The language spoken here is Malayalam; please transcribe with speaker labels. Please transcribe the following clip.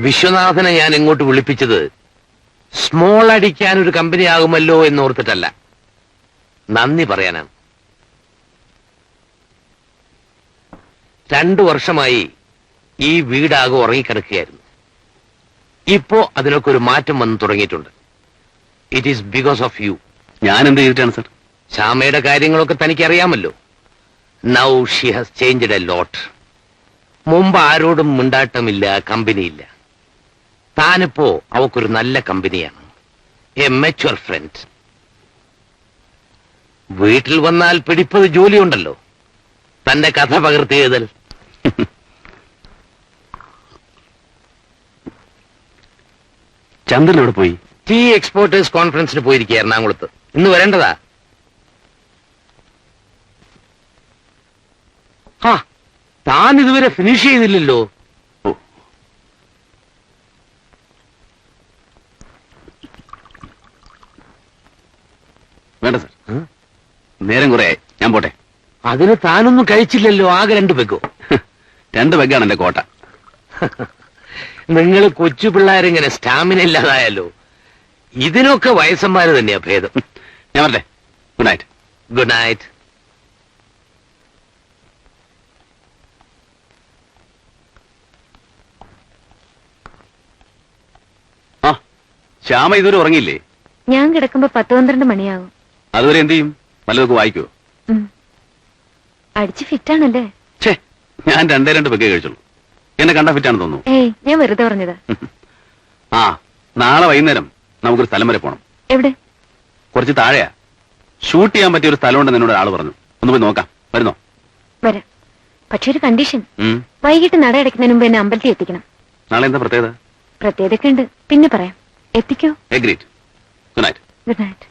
Speaker 1: വിശ്വനാഥനെ ഞാൻ ഇങ്ങോട്ട് വിളിപ്പിച്ചത് സ്മോൾ അടിക്കാൻ ഒരു കമ്പനി ആകുമല്ലോ എന്നോർത്തിട്ടല്ല, നന്ദി പറയാനാണ്. 2 വർഷമായി ഈ വീടാകെ ഉറങ്ങിക്കിടക്കുകയായിരുന്നു. ഇപ്പോ അതിനൊക്കെ ഒരു മാറ്റം വന്നു തുടങ്ങിയിട്ടുണ്ട്. It is because of you.
Speaker 2: ഞാൻ എന്ത് ചെയ്തിട്ടാണ് സർ?
Speaker 1: ശ്യാമയുടെ കാര്യങ്ങളൊക്കെ തനിക്കറിയാമല്ലോ. Now she has changed a lot. മുമ്പ് ആരോടും മിണ്ടാട്ടമില്ല, കമ്പനിയില്ല. താനിപ്പോ അവക്കൊരു നല്ല കമ്പനിയാണ്, എ മെച്വർ ഫ്രണ്ട്. വീട്ടിൽ വന്നാൽ പിടിപ്പത് ജോലിയുണ്ടല്ലോ, തന്റെ കഥ പകർത്തി എഴുതൽ.
Speaker 2: ചന്ദ്രൻ എവിടെ പോയി?
Speaker 1: ടീ എക്സ്പോർട്ടേഴ്സ് കോൺഫറൻസിന് പോയിരിക്കുക എറണാകുളത്ത്. ഇന്ന് വരേണ്ടതാ. താൻ ഇതുവരെ ഫിനിഷ് ചെയ്തില്ലല്ലോ.
Speaker 2: വേണ്ട സർ, നേരം കുറെ, ഞാൻ പോട്ടെ.
Speaker 1: അതിന് താനൊന്നും കഴിച്ചില്ലല്ലോ, ആകെ 2 പെഗോ.
Speaker 2: 2 പെഗാണ് എന്റെ കോട്ട.
Speaker 1: നിങ്ങൾ കൊച്ചു പിള്ളേരിങ്ങനെ സ്റ്റാമിന ഇല്ലാതായല്ലോ. ഇതിനൊക്കെ വയസ്സന്മാര് തന്നെയാ ഭേദം.
Speaker 2: ഞാൻ വരട്ടെ. Good night.
Speaker 1: Good night.
Speaker 2: ആ, ശ്യാമ ഇതുവരെ ഉറങ്ങിയില്ലേ?
Speaker 3: ഞാൻ കിടക്കുമ്പോ 10-12 മണിയാകും.
Speaker 2: അതുവരെ എന്ത് ചെയ്യും? വല്ലതൊക്കെ വായിക്കുവോ?
Speaker 3: അടിച്ച് ഫിറ്റാണല്ലേ?
Speaker 2: ഛേ, ഞാൻ 2 പെഗേ കഴിച്ചുള്ളൂ. എന്നെ കണ്ട ഫിറ്റാണെന്ന് തോന്നുന്നു.
Speaker 3: ഏയ്, ഞാൻ വെറുതെ പറഞ്ഞതാ.
Speaker 2: ആ, നാളെ വൈകുന്നേരം നമുക്കൊരു സ്ഥലം വരെ പോണം.
Speaker 3: എവിടെ?
Speaker 2: കുറച്ച് താഴെയാ. ഷൂട്ട് ചെയ്യാൻ പറ്റിയ ഒരു സ്ഥലമുണ്ടെന്ന് എന്നോട് ആള് പറഞ്ഞു. ഒന്ന് പോയി നോക്കാം. വരുന്നോ?
Speaker 3: വരാം. പക്ഷെ ഒരു കണ്ടീഷൻ, വൈകിട്ട് നട അടയ്ക്കുന്നതിന് മുമ്പ് എന്നെ അമ്പലത്തിൽ എത്തിക്കണം.
Speaker 2: നാളെ എന്താ പ്രത്യേകത?
Speaker 3: പ്രത്യേകത ഉണ്ട്, പിന്നെ പറയാം. എത്തിക്കോ?
Speaker 2: Agreed. Good night.
Speaker 3: Good night.